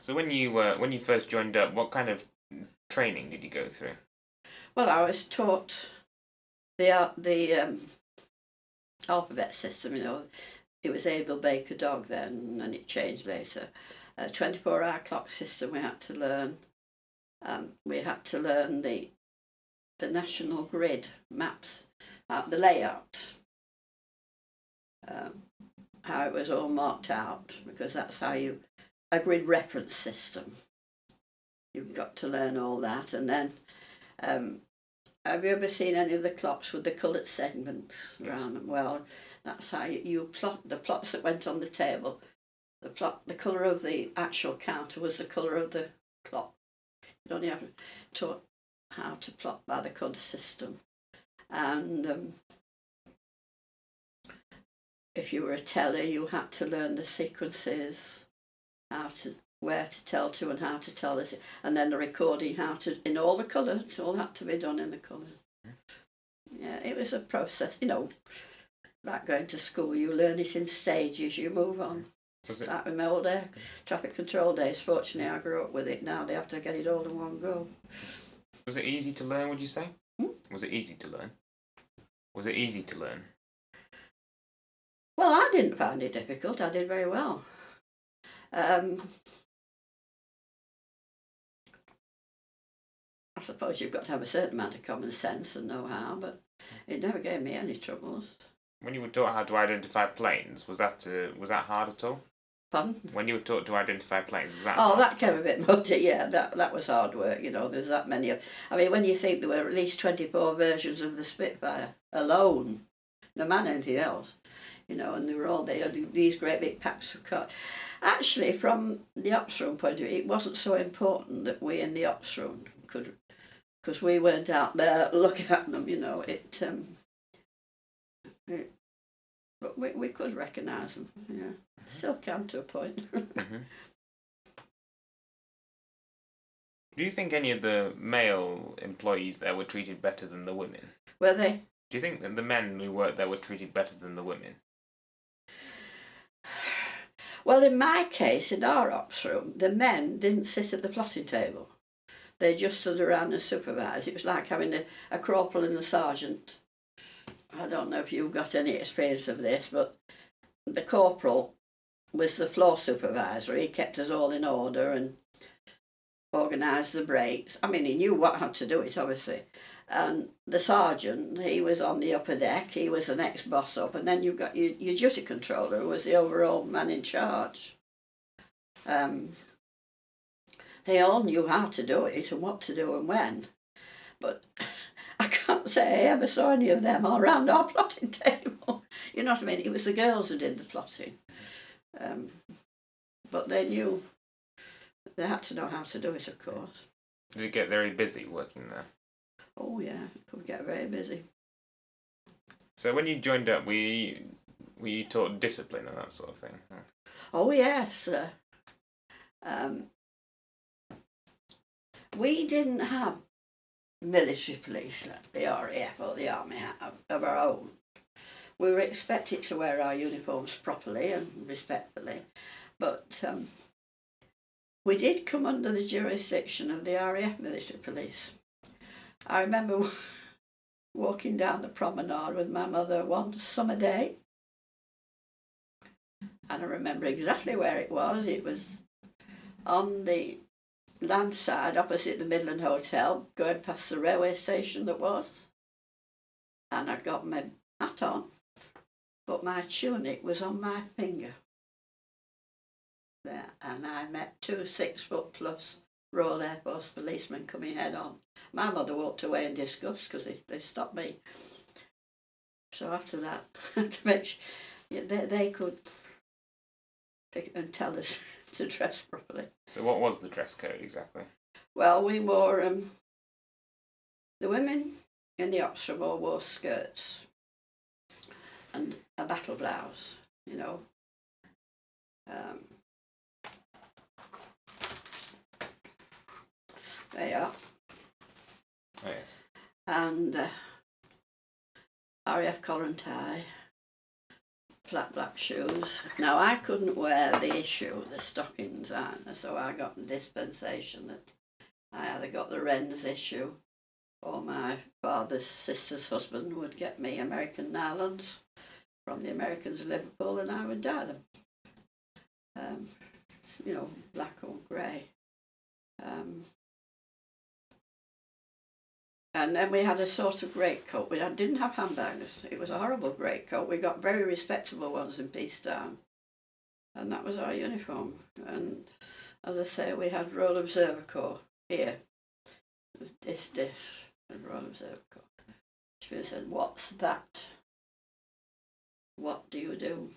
So when you first joined up, what kind of training did you go through? Well, I was taught the alphabet system. It was Abel Baker Dog then, and it changed later. 24-hour clock system we had to learn. We had to learn the national grid maps, the layout, how it was all marked out, because that's how a grid reference system. You've got to learn all that, and then have you ever seen any of the clocks with the coloured segments around them? Well, that's how you plot the plots that went on the table. The colour of the actual counter was the colour of the clock. You only have taught how to plot by the colour system. And if you were a teller, you had to learn the sequences, where to tell to and how to tell this, and then the recording in all the colours. It all had to be done in the colours. Yeah, it was a process. Like going to school, you learn it in stages. You move on. Like with my old traffic control days. Fortunately, I grew up with it. Now they have to get it all in one go. Was it easy to learn? Would you say? Was it easy to learn? Was it easy to learn? Well, I didn't find it difficult. I did very well. I suppose you've got to have a certain amount of common sense and know-how, but it never gave me any troubles. When you were taught how to identify planes, was that hard at all? Pardon? When you were taught to identify planes, was that hard? That came a bit muddy, yeah. That was hard work, There's that many of... I mean, when you think there were at least 24 versions of the Spitfire alone, no matter anything else, and they were all there, these great big packs of cards. Actually, from the ops room point of view, it wasn't so important that we in the ops room could... because we weren't out there looking at them, but we could recognise them, yeah. Still can to a point. Do you think any of the male employees there were treated better than the women? Were they? Do you think that the men who worked there were treated better than the women? Well, in my case, in our ops room, the men didn't sit at the plotting table. They just stood around and supervised. It was like having a corporal and a sergeant. I don't know if you've got any experience of this, but the corporal was the floor supervisor. He kept us all in order and organised the breaks. I mean, he knew what had to do it, obviously. And the sergeant, he was on the upper deck. He was the next boss up. And then you've got your duty controller, who was the overall man in charge. They all knew how to do it and what to do and when. But I can't say I ever saw any of them all round our plotting table. You know what I mean? It was the girls who did the plotting. But they knew they had to know how to do it, of course. Did it get very busy working there? Oh, yeah, it could get very busy. So when you joined up, were you taught discipline and that sort of thing? Oh, yes. We didn't have military police like the RAF or the Army of our own. We were expected to wear our uniforms properly and respectfully, but we did come under the jurisdiction of the RAF military police. I remember walking down the promenade with my mother one summer day, and I remember exactly where it was. It was on the land side opposite the Midland Hotel, going past the railway station that was, and I'd got my hat on, but my tunic was on my finger there, and I met 2 6-foot+ Royal Air Force policemen coming head on. My mother walked away in disgust because they stopped me. So after that, to make sure they could pick and tell us to dress properly. So what was the dress code exactly? Well, we wore the women in the ops room all wore skirts and a battle blouse, They are. Oh, yes. And RAF collar and tie, black shoes. Now I couldn't wear the issue, the stockings either, so I got the dispensation that I either got the Wren's issue or my father's sister's husband would get me American nylons from the Americans of Liverpool and I would dye them. You know, black or grey. And then we had a sort of greatcoat. We didn't have handbags. It was a horrible greatcoat. We got very respectable ones in peacetime. And that was our uniform. And as I say, we had Royal Observer Corps here. This, the Royal Observer Corps. She said, "What's that? What do you do?"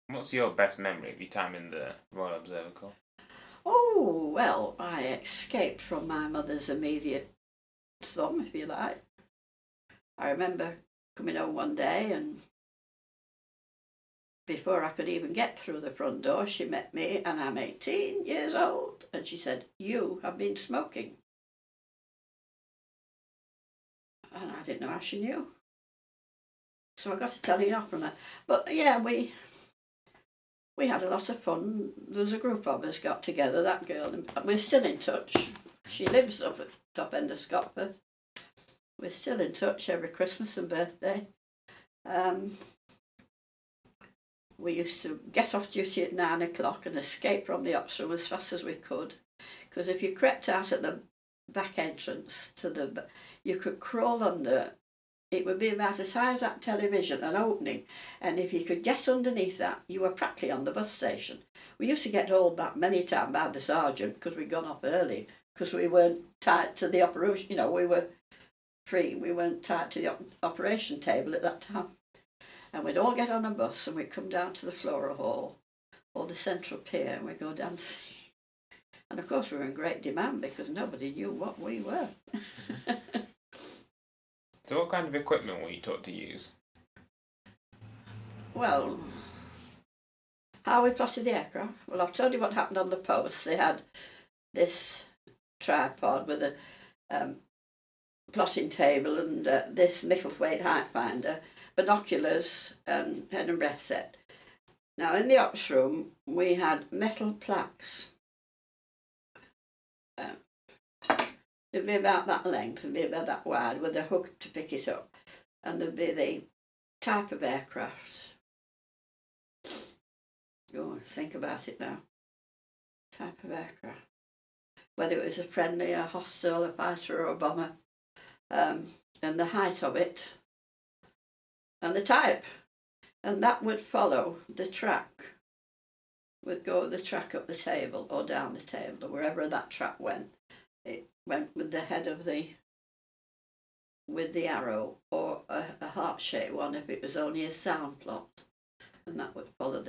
What's your best memory of your time in the Royal Observer Corps? Oh, well, I escaped from my mother's immediate thumb, if you like. I remember coming home one day and before I could even get through the front door, she met me and I'm 18 years old and she said, "You have been smoking." And I didn't know how she knew. So I got to telling off from her. But yeah, we had a lot of fun. There was a group of us got together, that girl, and we're still in touch. She lives up at the top end of Scotland. We're still in touch every Christmas and birthday. We used to get off duty at 9 o'clock and escape from the ops room as fast as we could. Because if you crept out at the back entrance you could crawl under. It would be about as high as that television, an opening, and if you could get underneath that, you were practically on the bus station. We used to get hauled back many times by the sergeant because we'd gone off early, because we weren't tied to the operation, you know, we were free, we weren't tied to the operation table at that time. And we'd all get on a bus and we'd come down to the Flora Hall or the Central Pier and we'd go down to see. And of course we were in great demand because nobody knew what we were. So what kind of equipment were you taught to use? Well, how we plotted the aircraft? Well, I've told you what happened on the post. They had this tripod with a plotting table and this middleweight height finder, binoculars and head and breast set. Now in the ops room we had metal plaques. It'd be about that length, it'd be about that wide with a hook to pick it up. And there'd be the type of aircraft. Go and think about it now. Type of aircraft. Whether it was a friendly, a hostile, a fighter or a bomber. And the height of it. And the type. And that would follow the track. Would go the track up the table or down the table or wherever that track went. It went with the head of with the arrow or a heart-shaped one if it was only a sound plot. And that would follow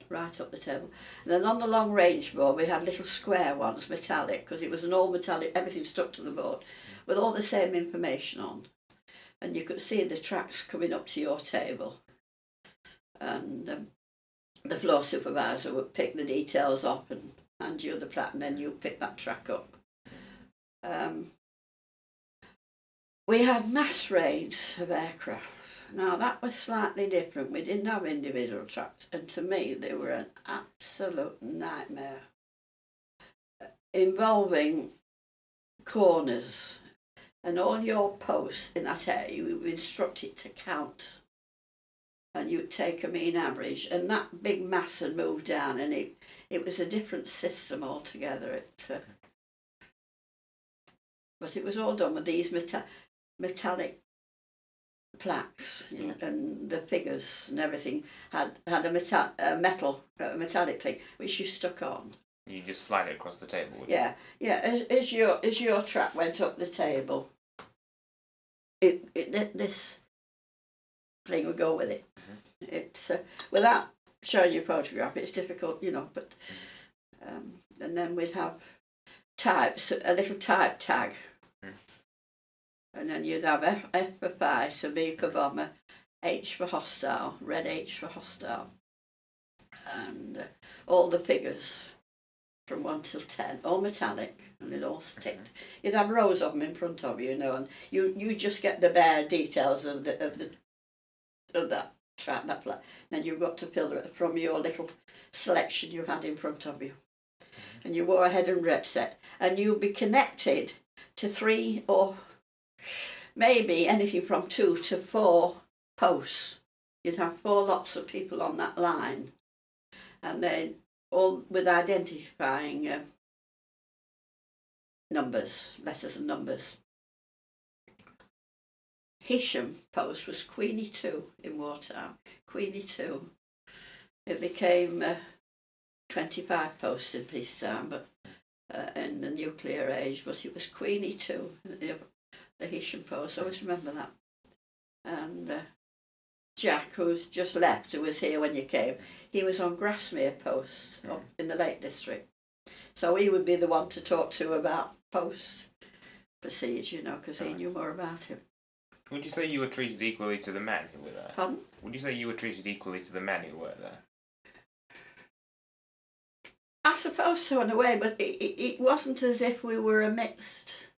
right up the table. And then on the long range board we had little square ones, metallic, because it was an all metallic, everything stuck to the board, with all the same information on. And you could see the tracks coming up to your table. And the floor supervisor would pick the details up and hand you the plat and then you pick that track up. We had mass raids of aircraft. Now that was slightly different. We didn't have individual tracks and to me they were an absolute nightmare. Involving corners and all your posts in that area you were instructed to count. And you'd take a mean average and that big mass had moved down and it was a different system altogether. But it was all done with these metallic plaques and the figures and everything had a metallic thing which you stuck on. You just slide it across the table. Yeah. As your track went up the table, this thing would go with it. Mm-hmm. It's without showing you a photograph, it's difficult, you know. But and then we'd have types, a little type tag. And then you'd have F for fighter, B for bomber, H for hostile, red H for hostile. And all the figures from 1 till 10, all metallic, and they'd all sticked. You'd have rows of them in front of you, you know, and you just get the bare details of that track that flight. Then you got to fill it from your little selection you had in front of you. And you wore a head and rep set, and you'd be connected to 3 or maybe anything from 2 to 4 posts. You'd have 4 lots of people on that line, and then all with identifying numbers, letters and numbers. Hisham post was Queenie 2 in wartime. Queenie 2. It became 25 posts in peacetime, but in the nuclear age, but it was Queenie 2, the Hisham post. I always remember that. And Jack, who's just left, who was here when you came, he was on Grasmere post up in the Lake District. So he would be the one to talk to about post procedure, because he knew more about it. Would you say you were treated equally to the men who were there? Pardon? Would you say you were treated equally to the men who were there? I suppose so in a way, but it wasn't as if we were a mixed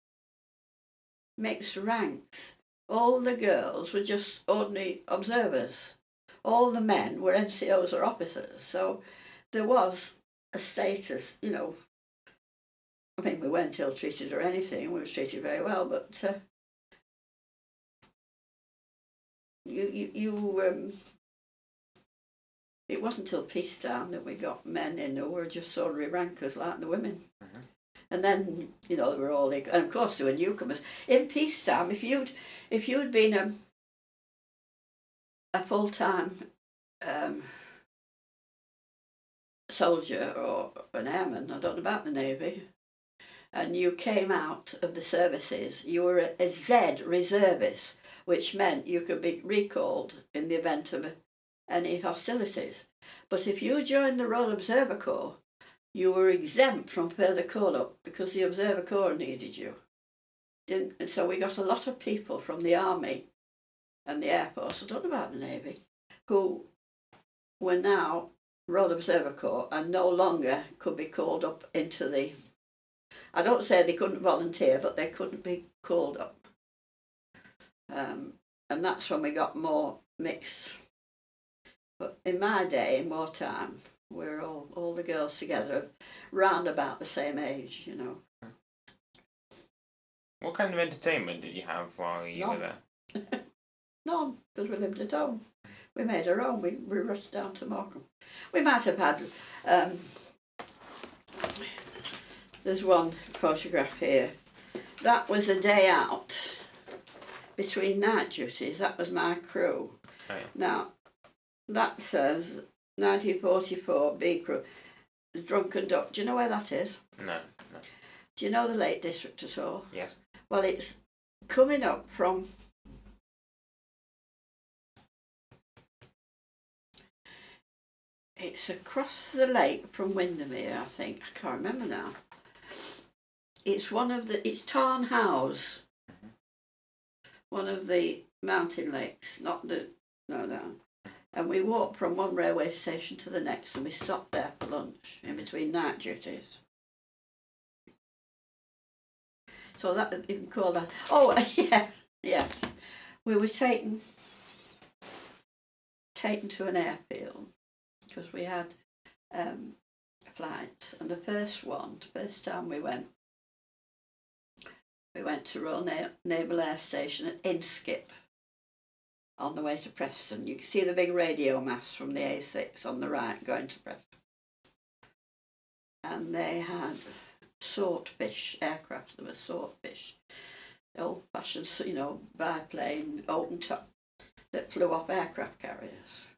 ranks. All the girls were just ordinary observers. All the men were NCOs or officers. So there was a status, I mean, we weren't ill-treated or anything. We were treated very well, but it wasn't till peacetime that we got men in who were just ordinary rankers like the women. Mm-hmm. And then, they were all, and of course there were newcomers. In peacetime, if you'd been a full-time soldier or an airman, I don't know about the Navy, and you came out of the services, you were a Z reservist, which meant you could be recalled in the event of any hostilities. But if you joined the Royal Observer Corps, you were exempt from further call-up because the Observer Corps needed you. And so we got a lot of people from the Army and the Air Force, I don't know about the Navy, who were now Royal Observer Corps and no longer could be called up into the... I don't say they couldn't volunteer, but they couldn't be called up. And that's when we got more mixed. But in my day, in wartime, we were all the girls together, round about the same age, What kind of entertainment did you have while you were there? None, because we lived at home. We made our own. We rushed down to Morecambe. We might have had... there's one photograph here. That was a day out between night duties. That was my crew. Oh, yeah. Now, that says 1944 B crew. The Drunken Duck. Do you know where that is? No. Do you know the Lake District at all? Yes. Well, it's coming up from... It's across the lake from Windermere, I think. I can't remember now. It's it's Tarn House. Mm-hmm. One of the mountain lakes, no. And we walked from one railway station to the next, and we stopped there for lunch in between night duties. So that, you can call that... Oh, yeah. We were taken to an airfield because we had flights. And the first time we went to Royal Naval Air Station at Inskip on the way to Preston. You can see the big radio mast from the A6 on the right going to Preston. And they had Swordfish aircraft. There were Swordfish, old-fashioned, biplane, open top, that flew off aircraft carriers.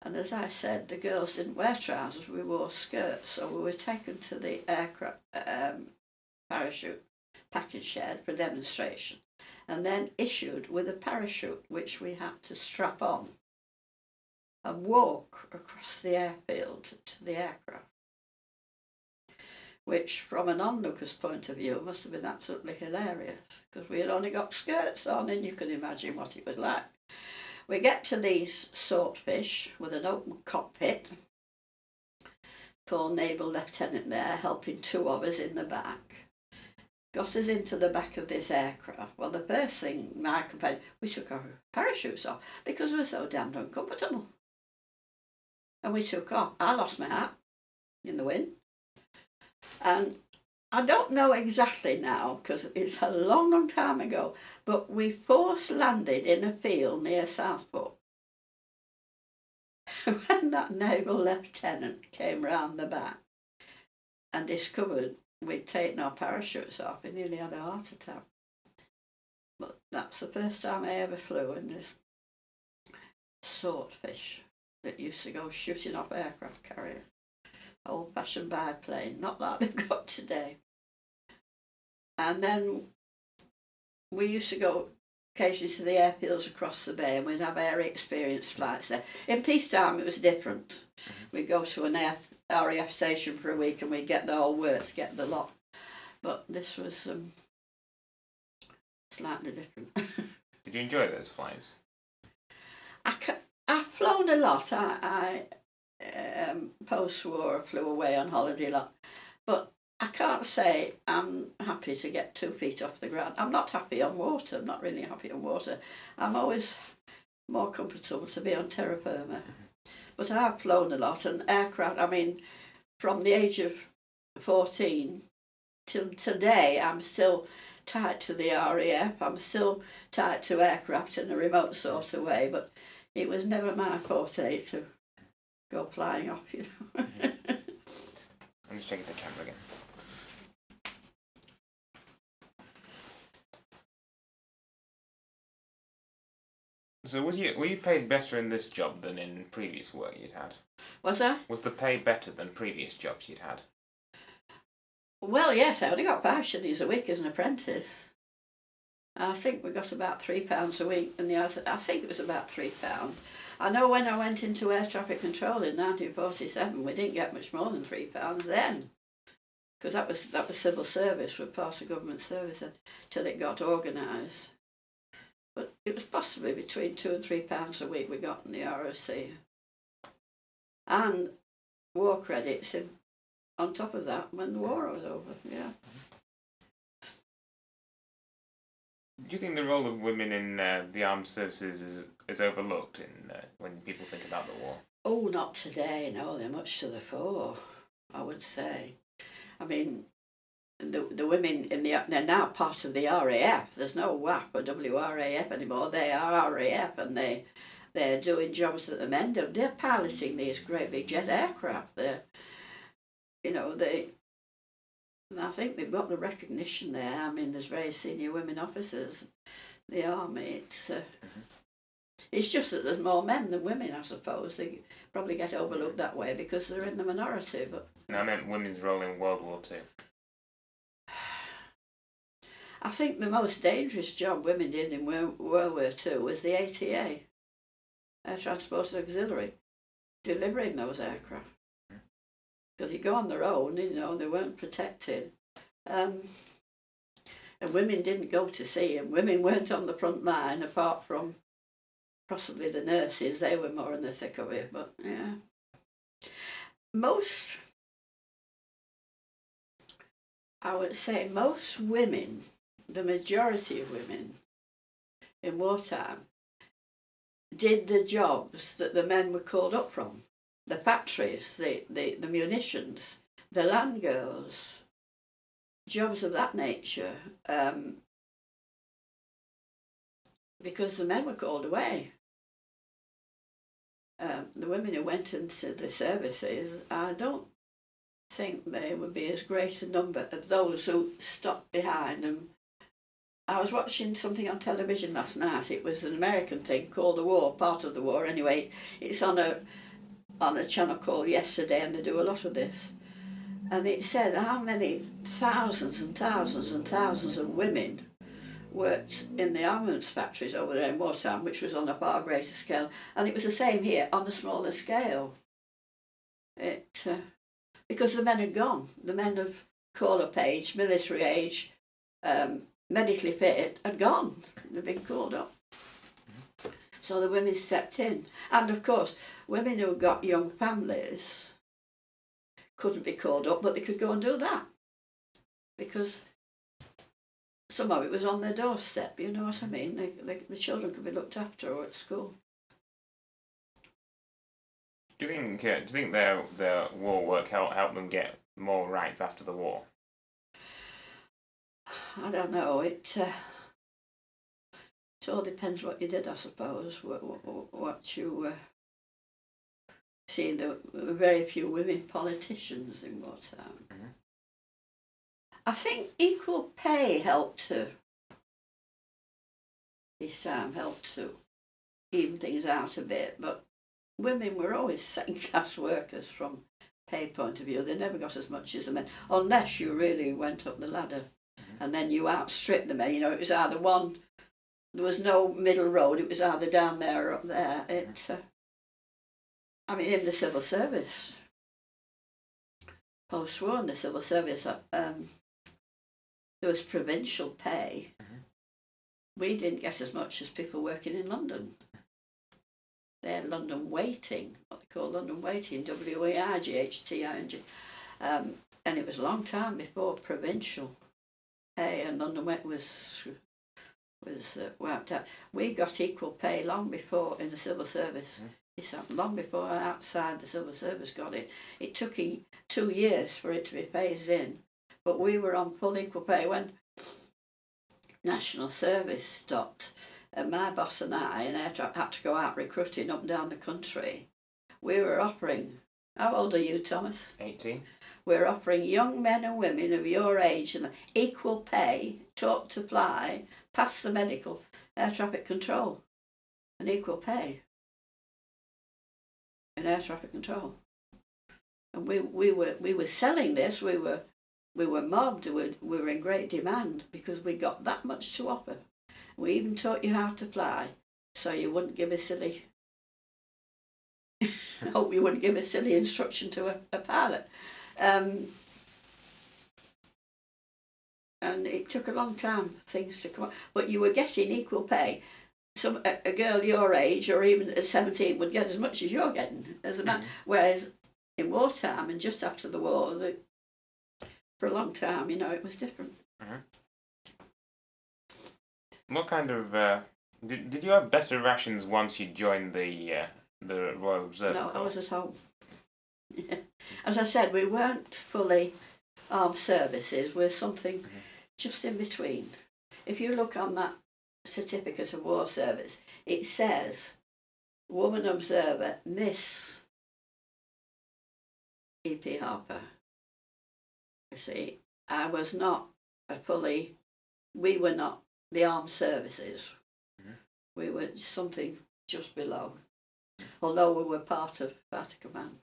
And as I said, the girls didn't wear trousers, we wore skirts, so we were taken to the aircraft parachute packing shed for demonstration, and then issued with a parachute which we had to strap on and walk across the airfield to the aircraft, which from an onlooker's point of view must have been absolutely hilarious because we had only got skirts on, and you can imagine what it was like. We get to these Swordfish with an open cockpit, poor naval lieutenant there helping two of us in the back. got us into the back of this aircraft. Well, the first thing my companion, we took our parachutes off because we were so damned uncomfortable. And we took off. I lost my hat in the wind. And I don't know exactly now because it's a long, long time ago, but we force landed in a field near Southport. When that naval lieutenant came round the back and discovered we'd taken our parachutes off, he nearly had a heart attack. But that's the first time I ever flew in this Swordfish that used to go shooting off aircraft carriers. Old-fashioned biplane, not like they've got today. And then we used to go occasionally to the airfields across the bay, and we'd have air experience flights there. In peacetime it was different. We'd go to an RAF station for a week and we'd get the whole works, get the lot. But this was slightly different. Did you enjoy those flights? I've flown a lot. I post-war flew away on holiday a lot. But I can't say I'm happy to get 2 feet off the ground. I'm not happy on water. I'm not really happy on water. I'm always more comfortable to be on terra firma. But I've flown a lot, and aircraft, I mean, from the age of 14 till today, I'm still tied to the RAF. I'm still tied to aircraft in a remote sort of way, but it was never my forte to go flying off, you know. I'm just checking the camera again. So were you paid better in this job than in previous work you'd had? Was that? Was the pay better than previous jobs you'd had? Well, yes, I only got 5 shillings a week as an apprentice. I think we got about £3 a week, and I think it was about £3. I know when I went into air traffic control in 1947, we didn't get much more than £3 then, because that was civil service, we're part of government service until it got organised. But it was possibly between £2 and £3 a week we got in the ROC, and war credits on top of that when the war was over. Yeah. Do you think the role of women in the armed services is overlooked when people think about the war? Oh, not today. No, they're much to the fore, I would say. I mean, the women they're now part of the RAF. There's no WAP or WRAF anymore. They are RAF, and they're doing jobs that the men do. They're piloting these great big jet aircraft. I think they've got the recognition there. I mean, there's very senior women officers in the army. It's just that there's more men than women, I suppose. They probably get overlooked that way because they're in the minority. But no, I meant women's role in World War II. I think the most dangerous job women did in World War II was the ATA, Air Transport Auxiliary, delivering those aircraft. Because you go on their own, you know, they weren't protected. And women didn't go to sea, and women weren't on the front line apart from possibly the nurses. They were more in the thick of it, but yeah. I would say most women, the majority of women in wartime, did the jobs that the men were called up from. The factories, the munitions, the land girls, jobs of that nature, because the men were called away. The women who went into the services, I don't think there would be as great a number of those who stopped behind. And I was watching something on television last night. It was an American thing called The War, part of the war anyway. It's on a channel called Yesterday, and they do a lot of this. And it said how many thousands and thousands and thousands of women worked in the armaments factories over there in wartime, which was on a far greater scale. And it was the same here, on a smaller scale. Because the men had gone. The men of call-up age, military age, medically fit, had gone. They'd been called up. So the women stepped in. And of course, women who got young families couldn't be called up, but they could go and do that. Because some of it was on their doorstep, you know what I mean? The children could be looked after or at school. Do you think their war work helped them get more rights after the war? I don't know. It all depends what you did, I suppose. What you see, there were very few women politicians in wartime. Mm-hmm. I think equal pay helped to even things out a bit, but women were always second-class workers from pay point of view. They never got as much as the men, unless you really went up the ladder, and then you outstripped the men. You know, it was either one. There was no middle road. It was either down there or up there. I mean, in the civil service, post-war in the civil service, there was provincial pay. We didn't get as much as people working in London. They had London waiting, what they call London waiting, WWII, GHTING. And it was a long time before provincial pay and London was wiped out. We got equal pay long before in the civil service. It's long before outside the civil service got it. It took 2 years for it to be phased in, but we were on full equal pay when national service stopped. And my boss and I, in air traffic, had to go out recruiting up and down the country. We were offering, how old are you, Thomas? 18. We were offering young men and women of your age and equal pay, taught to fly, pass the medical, air traffic control, and equal pay in air traffic control. And we were selling this. We were mobbed. We were in great demand because we got that much to offer. We even taught you how to fly, so you wouldn't give a silly. Hope you wouldn't give a silly instruction to a pilot. And it took a long time for things to come up, but you were getting equal pay. A girl your age, or even at 17, would get as much as you're getting as a man. Whereas in wartime and just after the war, for a long time, you know, it was different. What kind of did you have better rations once you joined the Royal Observer? No, I was at home. As I said, we weren't fully armed services. We're something just in between. If you look on that certificate of war service, it says Woman Observer, Miss E.P. Harper. You see, I was not we were not the armed services. We were something just below, although we were part of command.